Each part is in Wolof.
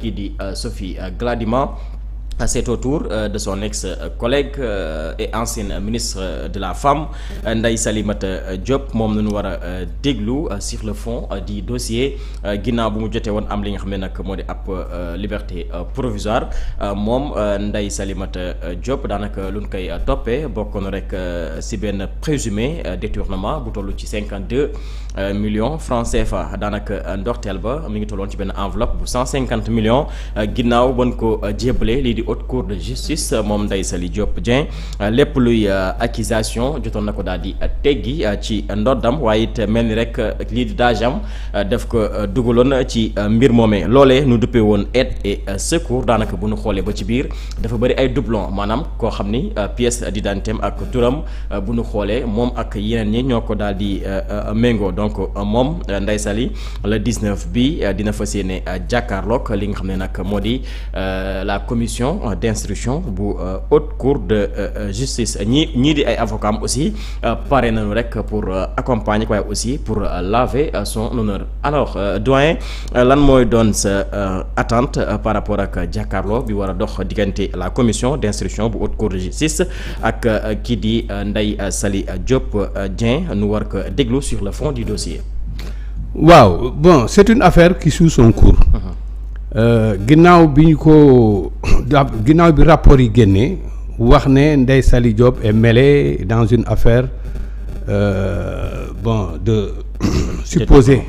kii di Sophie Gladima. C'est au tour de son ex-collègue et ancienne ministre de la Femme Ndeye Salimata Diop moom nañu war a déglu sur le fond du dossier ginnaaw bu mu jotee woon am li nga xam ne nag moo di ab liberté provisoire moom Ndeye Salimata Diop daanaka lu ñu koy toppee bokkoon rek si benn présumé détournement bu toll ci 52 millions francs CFA daanaka ndorteel ba mi ngi tolloon ci benn enveloppe bu 150 millions ginnaaw ban ko jébbale lii di haute cour de justice moom Ndeye Saly Diop Dieng lépp luy accusation jotoon na ko daal di teggi ci ndoddam waaye it mel ni rek lii di daajam daf ko dugaloon ci mbir moomee loolee nu duppee woon aide et secours daanaka bu nu xoolee ba ci biir dafa bëri ay doublon maanaam koo xam ni pièce d'identité am ak turam bu nu xoolee moom ak yeneen ñi ñoo ko daal di méngoo donc moom Ndeye Saly le 19 bi dina fas yéene jàkkaarloog li nga xam ne nag moo di la commission d'instruction bu haute cour de justice ñii di ay avocats am aussi pare nañu rek pour accompagner waaye aussi pour laver son honneur alors doyen lan mooy doon sa attente par rapport ak jàkkaarloo bi war a dox diggante la commission d'instruction bu haute cour de justice ak kii di Ndeye Saly Diop Dieng nu war ko déglu sur le fond du dossier. waaw bon c'est une affaire qui suit son cours. ginnaaw bi ñu ko ginnaaw bi rapport yi génnee wax ne Ndeye Saly Diop est mêlée dans une affaire de supposé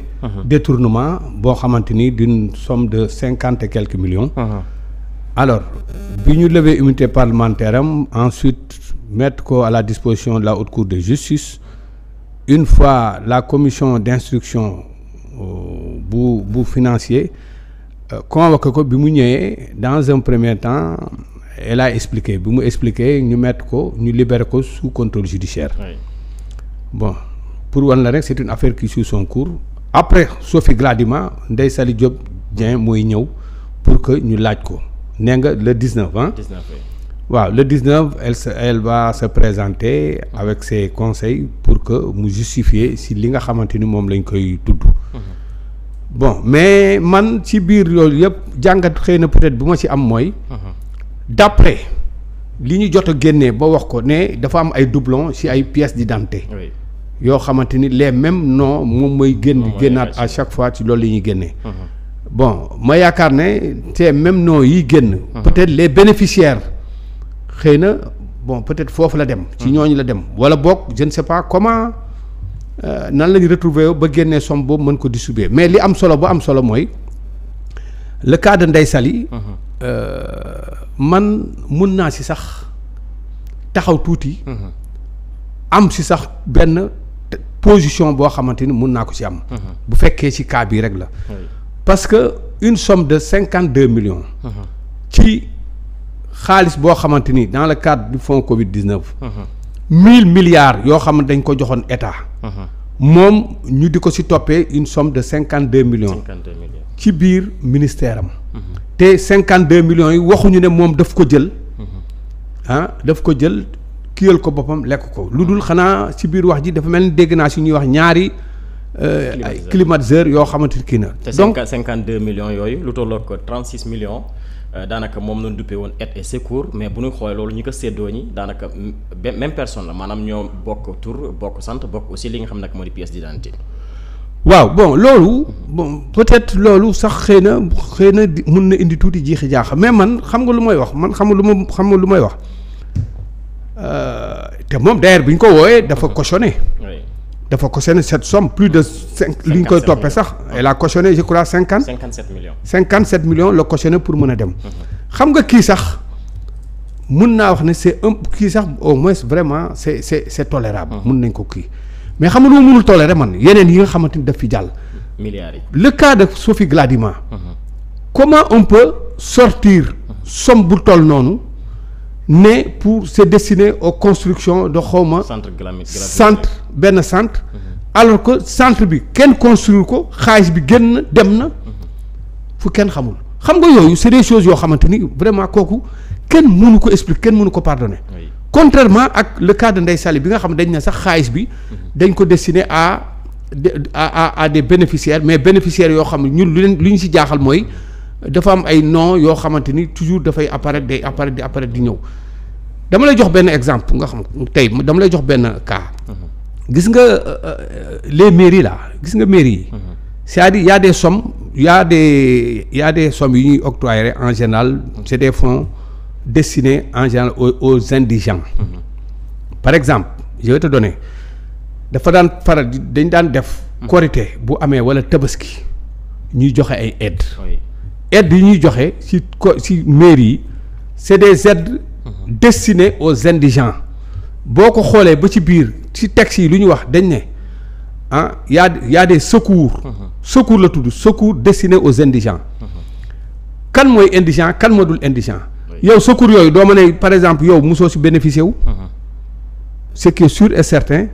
détournement boo xamante ni d'une somme de 50 et quelques millions. Alors bi ñu lever immunité parlementaire am ensuite mettre ko à la disposition de la haute cour de justice une fois la commission d'instruction bu financier convoqué ko bi mu ñëwee dans un premier temps elle a expliqué bi mu expliqué ñu mettre ko ñu libérer ko sous contrôle judiciaire. Oui. Bon pour wan la rek c'est une affaire qui suit son cours après Sophie Gladima Ndeye Saly Diop Dieng mooy ñëw pour que ñu laaj ko nee nga le 19 ah. 19 oui. waaw le 19 elle va se présenter avec ses conseils pour que mu justifier si li nga xamante ni moom lañ koy tudd. Bon mais man ci biir loolu yëpp jàngat xëy na peut-être bu ma ci am mooy. D'après li ñu jot a génnee ba wax ko ne dafa am ay doublons ci ay pièces d'identité. Oui. yoo xamante ni les mêmes noms moom mooy génnaat à chaque fois ci loolu la ñuy génnee. Bon ma yaakaar ne te même noms yi génn. Peut-être les bénéficiaires xëy na bon peut-être foofu la dem. ci ñooñu la dem wala boog je ne sais pas comment. nan la ñu retrouver ba génnee somme boobu mën ko distribuer mais li am solo ba am solo mooy le cas de Ndeye Saly man mun naa ci sax taxaw tuuti. am ci sax benn position boo xamante ni mun naa ko ci am. bu fekkee ci cas bii rek la. parce que une somme de 52 millions. ci xaalis boo xamante ni dans le cadre du fonds Covid-19. 1000 milliards yoo xam ne dañ ko joxoon état. moom ñu di ko ci toppee une somme de 52 millions. ci biir ministère am. te 52 millions yi waxuñu ne moom daf ko jël. daf ko jël kiyal ko boppam lekk ko lu dul xanaa ci biir wax ji dafa mel ni dégg naa ci ñuy wax ñaari. ay climatiseur yoo xamante ni kii na. donc 52 millions yooyu lu tolloog 36 millions. daanaka moom lañ duppee woon aide et secours mais bu ñu xoolee loolu ñi ko séddoo ñi daanaka même personne la maanaam ñoo bokk tur bokk sant bokk aussi li nga xam nag moo di pièce d'identité. waaw bon loolu bon peut-être loolu sax xëy na mun na indi tuuti jiixi jaaxa mais man xam nga lu may wax man xam nga lu may wax te moom d'ailleurs bi ñu ko wooyee dafa cautionné. dafa cautionné cette somme plus de 5 li ñu koy toppee sax elle a cautionné je crois 57 millions. 57 millions la cautionné pour mën a dem. xam nga kii sax mun naa wax ne c'est un kii sax au moins vraiment c'est tolérable. mun nañ ko kii mais xam nga lu ma mënul tolérer man yeneen yi nga xamante ni daf fi jàll. milliards yi. le cas de Sophie Gladima. comment on peut sortir somme bu toll noonu ne pour se destiner aux constructions de xawma centre benn centre alors que centre bi kenn construire ko xaalis bi génn dem na fu kenn xamul xam nga yooyu c'est des choses yoo xamante ni vraiment kooku kenn mënu ko expliquer kenn mënu ko pardonner. Contrairement ak le cas de Ndeye Saly bi nga xam ne dañ ne sax xaalis bi dañ ko destiné à des bénéficiaires mais bénéficiaires yoo xam ne ñun lu ñu ci jaaxal mooy dafa am ay noms yoo xamante ni toujours dafay apparaître day apparaître di ñëw dama lay jox benn exemple nga xam tey dama lay jox benn cas. gis nga les mairies là gis nga mairies yi. c'est-à-dire y a des sommes y a des sommes yu ñuy octroyer en général c'est des fonds destinés en général aux indigents. Par exemple je vais te donner dafa daan faral dañ daan def. Korité bu amee wala tabaski ñuy joxe ay aides. aides yi ñuy joxe ci mairie yi c'est des aides destinées aux indigents boo ko xoolee ba ci biir ci texte yi lu ñu wax dañ ne y a des secours. secours la tudd secours destiné aux indigents. kan mooy indigent kan moo dul indigent. yow secours yooyu doo ma ne par exemple yow mosoo ci bénéficier wu. ce qui est sûr et certain.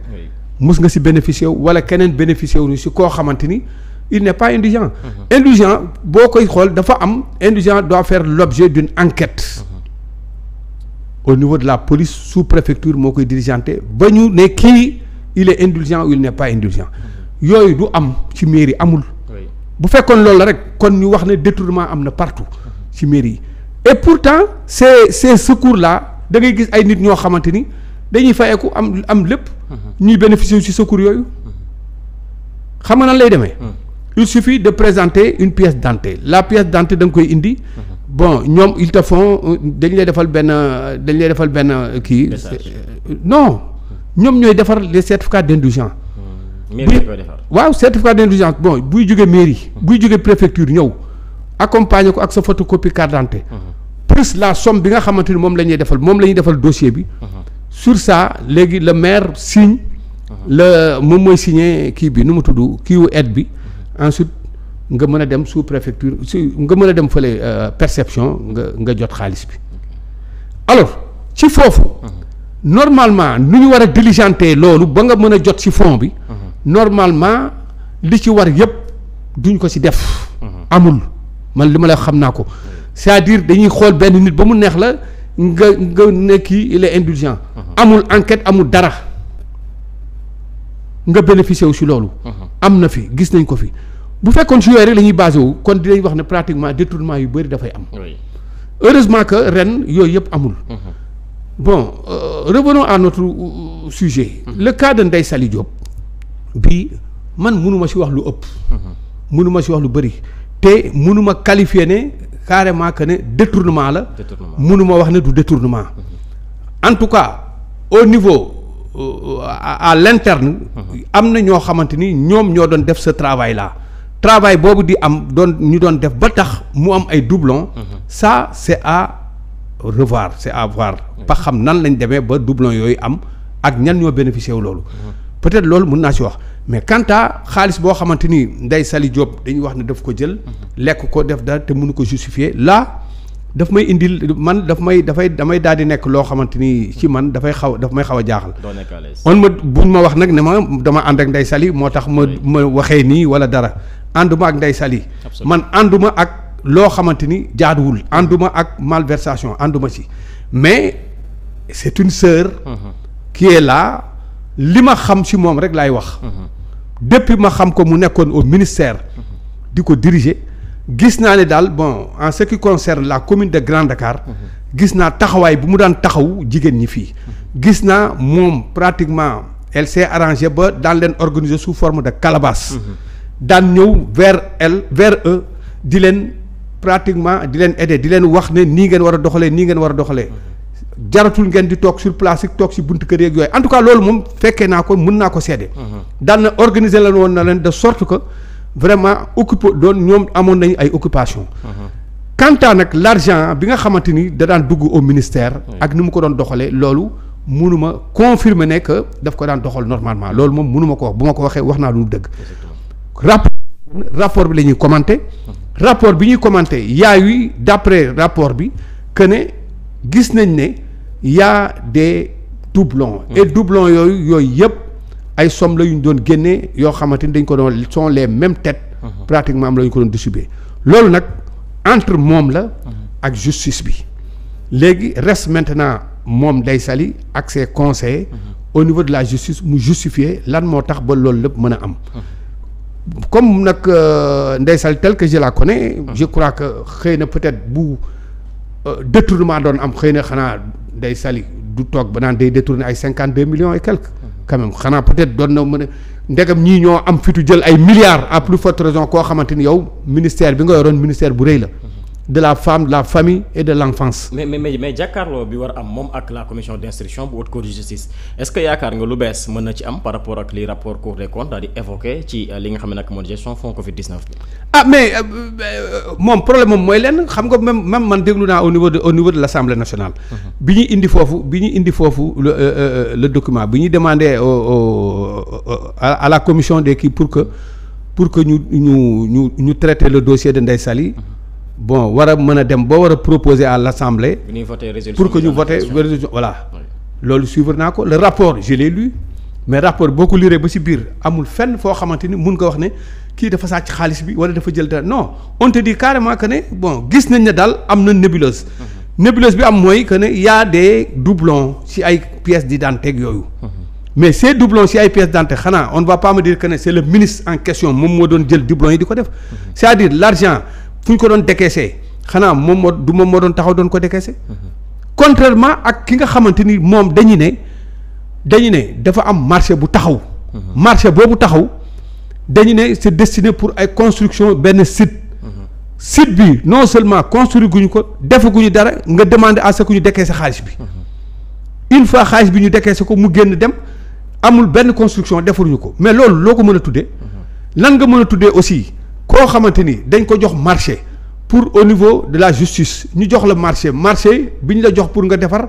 mus nga ci bénéficier wu wala keneen bénéficier wu ni ci koo xamante ni il n'est pas indigent. indigent boo koy xool dafa am indigent doit faire l'objet d'une enquête. au niveau de la police sous-préfecture moo koy dirigeanté ba ñu ne kii il est indulgent ou il n'est pas indulgent yooyu du am ci mairie amul. bu fekkoon loolu la rek kon ñu wax ne détournement am na partout ci mairie yi et pourtant ces secours là da ngay gis ay nit ñoo xamante ni dañuy fayeeku am lépp. ñuy bénéficier ci secours yooyu xam nga nan lay demee. il suffit de présenter une pièce d'identité la pièce d'identité da nga koy indi. bon ñoom ils te font dañ lay defal benn kii. non ñoom ñooy defar les certificats d'indulgence. mairie koy defar waaw certificat d'indulgence bon buy jógee mairie. buy jógee préfecture ñëw accompagner ko ak sa photocopie carte d'identité. plus la somme bi nga xamante ni moom la ñuy defal dossier bi. sur ça léegi le maire signe. moom mooy signer kii bi nu mu tudd kiiwu aide bi ensuite. nga mën a dem sous préfecture nga mën a dem fële perception nga jot xaalis bi alors ci foofu normalement nu ñu war a diligenter loolu ba nga mën a jot ci fonds bi normalement li ci war yëpp duñ ko ci def amul man li ma la xam naa ko c'est-à-dire dañuy xool benn nit ba mu neex la nga ne kii il est indulgent amul enquête amul dara nga bénéficier wu ci loolu am na fi gis nañ ko fi bu fekkoon ci yooyu rek la ñuy basé wu kon dinañ wax ne pratiquement détournement yu bëri dafay am. heureusement que ren yooyu yëpp amul. bon revenons à notre sujet. Le cas de Ndeye Saly Diop bi man mënuma ci wax lu ëpp. mënuma ci wax lu bëri te mënuma qualifier ne carrément que ne détournement la. mënuma wax ne du détournement. en tout cas au niveau à l'interne. am na ñoo xamante ni ñoom ñoo doon def ce travail là. travail boobu di am ñu doon def ba tax mu am ay doublons. ça c'est à revoir c'est à voir. ba xam nan lañ demee ba doublons yooyu am ak ñan ñoo bénéficier wu loolu. peut-être loolu mën naa ci wax mais quant à xaalis boo xamante ni Ndeye Saly Diop dañuy wax ne daf ko jël. lekk ko def dara te mënu ko justifier là daf may indil man damay daal di nekk loo xamante ni ci man daf may xaw a jaaxal. buñ ma wax nag ne ma dama ànd ak Ndeye Saly moo tax ma waxee nii wala dara. ànduma ak Ndeye Saly man ànduma ak loo xamante ni jaaduwul ànduma ak malversation ànduma ci mais c'est une sœur qui est là li ma xam ci moom rek laay wax depuis ma xam ko mu nekkoon au ministère di ko diriger gis naa ne daal bon en ce qui concerne la commune de Grand Dakar gis naa taxawaay bu mu daan taxaw jigéen ñi fii gis naa moom pratiquement elle s'est arrangée ba daan leen organiser sous forme de calebasse daan ñëw vers eux di leen pratiquement di leen aider di leen wax ne nii ngeen war a doxalee jaratul ngeen di toog sur place toog ci buntu kër yeeg yooyu en tout cas loolu moom fekkee naa ko mën naa ko seede. daan na organiser la woon na leen de sorte que vraiment ñoom amoon nañu ay occupation quant à nag l'argent bi nga xamante ni da daan dugg au ministère. ak ni mu ko doon doxalee loolu mënuma confirmer ne que daf ko daan doxal normalement loolu moom mënuma ko wax bu ma ko waxee wax naa lu dëgg. rapport bi la ñuy commenter rapport bi ñuy commenter yaa yu d'après rapport bi que ne gis nañ ne y a des doublons et doublons yooyu yëpp ay somme la yu ñu doon génnee yoo xamante ni dañ ko doon sont les mêmes têtes pratiquement am la ñu ko doon distribuer loolu nag entre moom la ak justice bi léegi reste maintenant moom Ndeye Saly ak ses conseillers au niveau de la justice mu justifier lan moo tax ba loolu lépp mën a am comme nag Ndeye Saly tel que je la connais. Je crois que xëy na peut-être bu détournement doon am xëy na xanaa Ndeye Saly du toog ba naan day détourner ay 52 millions et quelques. quand même xanaa peut-être doon na mën a ndegam ñii ñoo am fitu jël ay milliards à plus forte raison koo xamante ni yow ministère bi nga yoroon ministère bu rëy la. de la femme, de la famille et de l'enfance. mais jàkkaarloo bi war am moom ak la commission d'instruction bu haute cour de justice est-ce que yaakaar nga lu bees mën na ci am par rapport ak li rapport cour des comptes daal di évoqué ci li nga xam ne nag mooy gestion fonds Covid 19 bi. mais moom problème moom mooy lenn xam nga même man déglu naa au niveau de l'Assemblée nationale. bi ñu indi foofu le document bi ñu demandé à la commission des kii pour que ñu traiter le dossier de Ndeye Saly. bon war a mën a dem ba war a proposer à l'Assemblée pour que ñu voter résolution voilà loolu suivre naa ko le rapport je l'ai lu mais rapport boo ko liree ba ci biir amul fenn foo xamante ni mun nga wax ne kii dafa sàcc xaalis bi wala dafa jël dara non on te dit carrément que ne bon gis nañ ne daal am na nébuleuse nébuleuse bi am mooy que ne y a des doublons ci ay pièces d'identité yooyu mais ces doublons ci ay pièces d'identité xanaa on ne va pas me dire que ne c'est le ministre en question moom moo doon jël doublons yi di ko def c'est-à-dire l'argent fu ñu ko doon décaissé xanaa moom moo doon taxaw doon ko décaissé contrairement ak ki nga xamante ni moom dañu ne dafa am marché bu taxaw marché boobu taxaw dañu ne c'est destiné pour ay construction benn site bi non seulement construire guñu ko defaguñu dara nga demander à ce que ñu décaissé xaalis bi une fois xaalis bi ñu décaissé ko mu génn dem amul benn construction defaruñu ko mais loolu loo ko mën a tuddee lan nga mën a tuddee aussi koo xamante ni dañ ko jox marché pour au niveau de la justice ñu jox la marché bi ñu la jox pour nga defar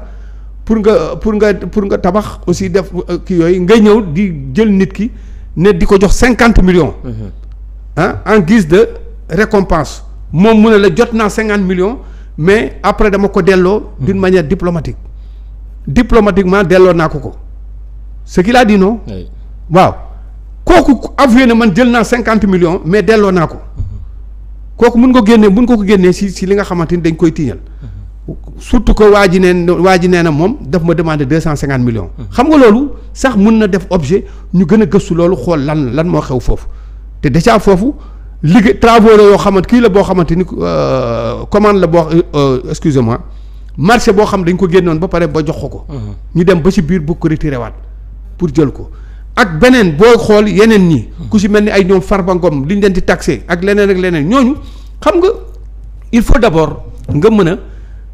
pour nga tabax aussi def kii yooyu ngay ñëw di jël nit ki ne di ko jox 50 millions. En guise de récompense moom mu ne la jot naa 50 millions mais après dama ko delloo d'une manière diplomatiquement delloo naa ko ce qu'il a dit non. waaw. kooku avoué na man jël naa 50 millions mais delloo naa ko kooku mun ko génnee si li nga xamante ni dañ koy tiiñal surtout que waa ji nee na moom daf ma demandé 250 millions. xam nga loolu sax mun na def objet ñu gën a gëstu loolu xool lan moo xew foofu te déjà foofu liggéey travaux la yoo xamante kii la boo xamante ni commande la boo excusez-moi marché boo xam dañ ko génnoon ba pare ba jox ko. ñu dem ba ci biir bu ko retiré waat pour jël ko. ak beneen boo xool yeneen ñi ku ci mel ni ay ñoom Farba Ngom li ñu leen di taxé ak leneen ñooñu xam nga il faut d'abord nga mën a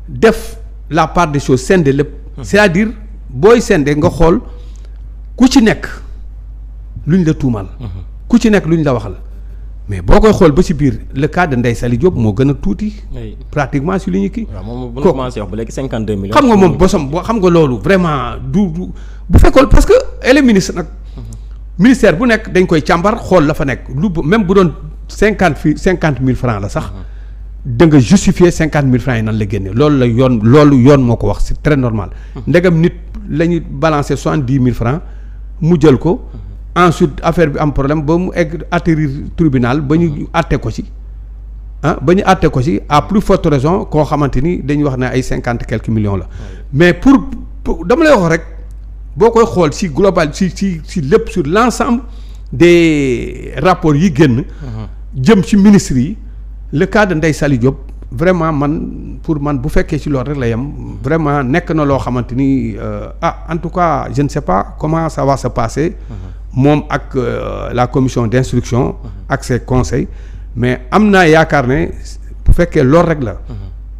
def la part des choses scinder lépp c'est-à-dire booy scinder nga xool ku ci nekk luñ la tuumal ku ci nekk luñ la waxal mais boo koy xool ba ci biir le cas de Ndeye Saly Diop moo gën a tuuti pratiquement si li ñu kii bu commencé wax ba léegi 52 millions xam nga moom bosam boo xam nga loolu vraiment du bu fekkoon parce que elle est ministre nag ministère bu nekk dañ koy càmbar xool la fa nekk même bu doon 50 000 francs la sax da nga justifier 50 000 francs yi nan la génne loolu yoon moo ko wax c'est très normal ndegam nit la ñuy balancer 70 000 francs mu jël ko ensuite affaire bi am problème ba mu egg atterrir tribunal ba ñu àtte ko ci à plus forte raison koo xamante ni dañuy wax ne ay 50 quelques millions la mais pour dama lay wax rek boo koy xool ci global ci lépp sur l'ensemble des rapports yi génn jëm ci ministres yi le cas de Ndeye Saly Diop vraiment pour man bu fekkee ci loolu rek la yem vraiment nekk na loo xamante ni en tout cas je ne sais pas comment ça va se passer moom ak la commission d'instruction ak ses conseils mais am naa yaakaar ne bu fekkee loolu rek la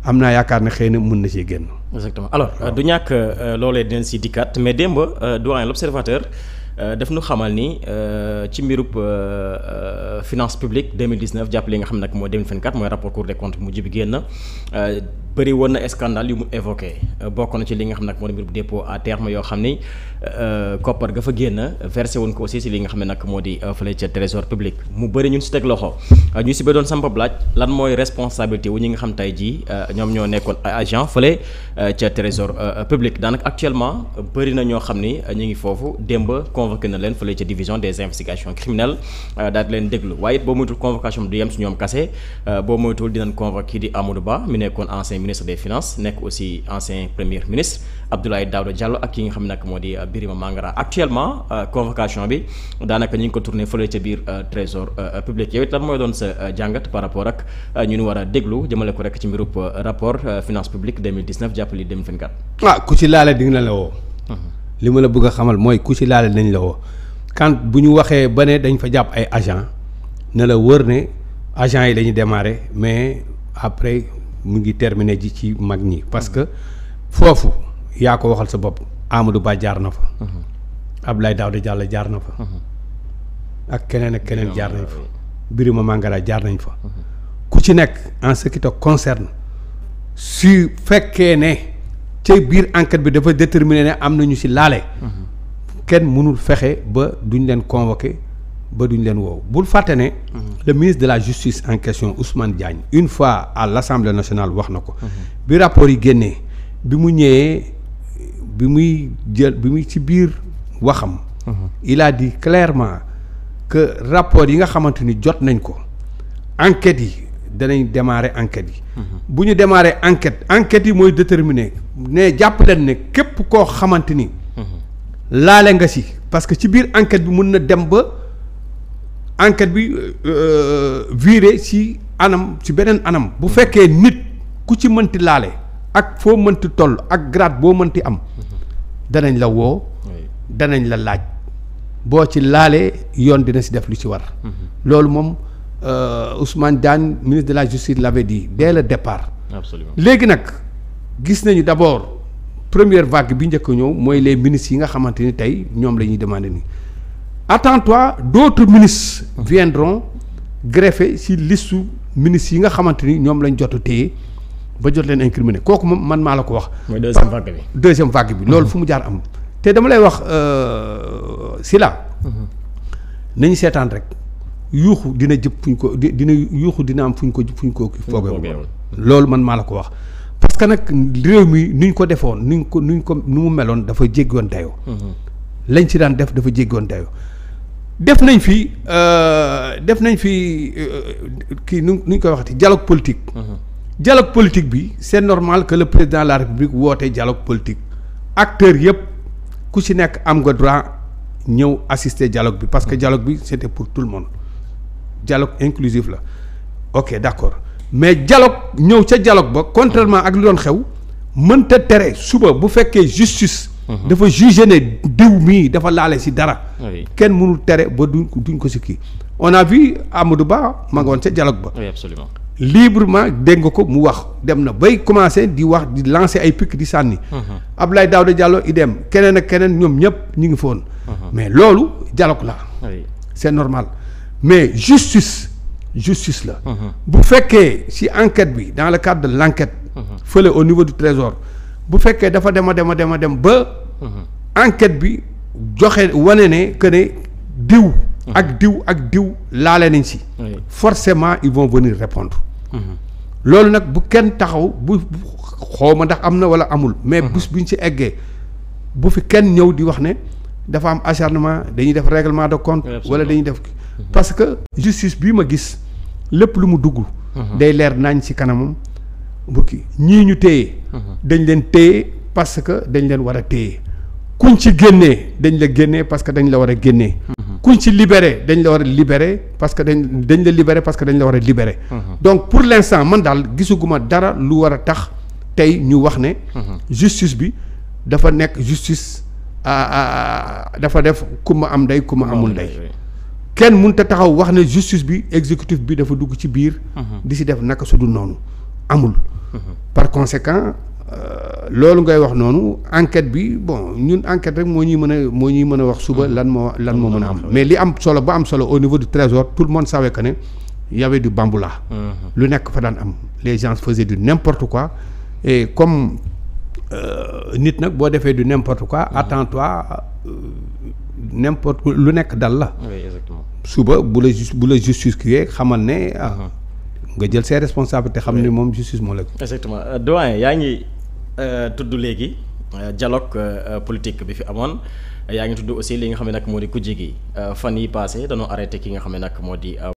am naa yaakaar ne xëy na mën na cee génn. exactement alors du ñàkk loolee dinañ si dikkaat mais démb doyen l'observateur daf nu xamal ni ci mbirub finance publique 2019 jàpp li nga xam ne nag mooy 2024 mooy rapport Cour des comptes mujj bi génn bëri woon na scandale yu mu évoqué bokk na ci li nga xam ne nag moo di mbirub dépôt à terme yoo xam ni koppar ga fa génn versé woon ko aussi si li nga xam ne nag moo di fële ca trésor public mu bëri ñun si teg loxo ñu si ba doon samp laaj lan mooy responsabilité wu ñi nga xam tey jii ñoom ñoo nekkoon agent fële ca trésor public daanaka actuellement bëri na ñoo xam ni ñu ngi foofu démb convoqué na leen fële ca division des investigations criminelles daal di leen déglu waaye it boo moytul convocation du yem si ñoom kase boo moytul dinañ convoqué kii di Amadou Ba mi nekkoon ancien ministre des finances nekk aussi ancien premier ministre Abdoulaye Daouda Diallo ak ki nga xam ne nag moo di Birima Mangara actuellement convocation bi daanaka ñu ngi ko tourné fële ca biir trésor public yow it lan mooy doon sa jàngat par rapport ak ñu nu war a déglu jëmale ko rek ci mbirub rapport finance publique 2019 jàppali 2024. ku ci laale di nga la woo. li ma la bëgg a xamal mooy ku ci laale nañ la woo quand bu ñu waxee ba ne dañ fa jàpp ay agent ne la wër ne agents yi la ñu démarré mais après mu ngi terminé ji ci mag ñi parce que foofu yaa ko waxal sa bopp Amadou Ba jaar na fa. Abdoulaye Daouda Diallo jaar na fa. ak keneen jaar nañ fa. Birima Mangara jaar nañ fa. ku ci nekk en ce qui te concerne su fekkee ne ci biir enquête bi dafa déterminer ne am nañu ci laale. kenn mënul fexe ba duñ leen convoqué ba duñ leen woow bul fàtte ne. le ministre de la justice en question Ousmane Diagne une fois à l'Assemblée nationale wax na ko. bi rapport yi génnee bi mu ñëwee bi muy ci biir waxam. il a dit clairement que rapport yi nga xamante ni jot nañ ko enquêtes yi danañ démarrer enquêtes yi. bu ñu démarrer enquêtes yi mooy déterminer ne jàpp leen ne képp koo xamante ni. laale nga si parce que ci biir enquête bi mun na dem ba enquête bi viré ci beneen anam bu fekkee nit ku ci mënti laale ak foo mënti toll ak grade boo mënti am danañ la woo danañ la laaj boo ci laalee yoon dina si def lu ci war loolu moom Ousmane Diagne ministre de la justice l'avait dit dès le départ. Absolument. Léegi nag gis nañu d'abord première vague bi njëkk a ñëw mooy les ministres yi nga xamante ni tey ñoom la ñuy demander ni attends-toi d'autres ministres viendront greffer ci listu ministres yi nga xamante ni ñoom lañ jot a téye ba jot leen incriminer kooku moom man maa la ko wax. mooy deuxième vague bi. deuxième vague bi loolu fu mu jaar am te dama lay wax Sylla nañu seetaan rek yuuxu dina jëpp fuñ ko dina yuuxu dina am fuñ ko foogee loolu man maa la ko wax. parce que nag réew mi nuñ ko defoon nu mu meloon dafa jéggoon dayoo. lañ ci daan def dafa jéggoon dayoo. def nañ fi kii nuñ koy waxati dialogue politique. Dialogue politique bi c'est normal que le président de la République woote dialogue politique acteurs yëpp ku ci nekk am nga droit ñëw assister dialogue bi parce que dialogue bi c'était pour tout le monde dialogue inclusif la ok d'accord. mais dialogue ñëw ca dialogue ba contrairement ak li doon xew mënta tere suba bu fekkee justice. dafa jugé ne diw mii dafa laale ci dara. kenn mënul tere ba duñ ko ci kii. on a vu Amadou Ba ma nga woon ca dialogue ba. oui absolument. librement dégg nga ko mu wax dem na bay commencer di wax di lancer ay pic di sànni. Abdoulaye Daouda Diallo idem keneen ak keneen ñoom ñëpp ñu ngi foon. mais loolu dialogue la. c'est normal mais justice la. bu fekkee ci enquête bi dans le cadre de l'enquête. fële au niveau du trésor bu fekkee dafa dem ba. enquête bi joxe wane ne que ne diw. ak diw laale nañ ci. forcément ils vont venir répondre. loolu nag bu kenn taxaw bu xawma ndax am na walla amul. mais bés bu ñu ci eggee bu fi kenn ñëw di wax ne dafa am acharnement dañuy def règlement de compte. walla dañuy def parce que justice bii ma gis lépp lu mu dugg. day leer nañ ci kanamam bukki ñii ñu téye. dañ leen téye parce que dañ leen war a téye kuñ ci génnee dañ la génnee parce que dañ la war a génnee. kuñ ci libéré dañ la war a libéré parce que dañ la libéré parce que dañ la war a libéré. donc pour l'instant man daal gisuguma dara lu war a tax tey ñu wax ne. justice bi dafa nekk justice dafa def ku ma am ndey ku ma amul ndey. kenn mënut a taxaw wax ne justice bi exécutif bi dafa dugg ci biir. di si def naka su dul noonu amul. par conséquent loolu ngay wax noonu enquête bi bon ñun enquête rek moo ñuy mën a wax suba lan moo mën a am mais li am solo ba am solo au niveau du trésor tout le monde savait que ne y avait du bamboula. lu nekk fa daan am les gens faisaient du n'importe quoi et comme nit nag boo defee du n'importe quoi attends-toi n'importe lu nekk dal la. oui exactement. suba bu la justice kii xamal ne nga jël ses responsabilités xam ne moom justice moo la. exactement doyen yaa ngi tudd léegi dialogue politique bi fi amoon yaa ngi tudd aussi li nga xam ne nag moo di kujje gi fan yi passé dañoo arrêté ki nga xam ne nag moo di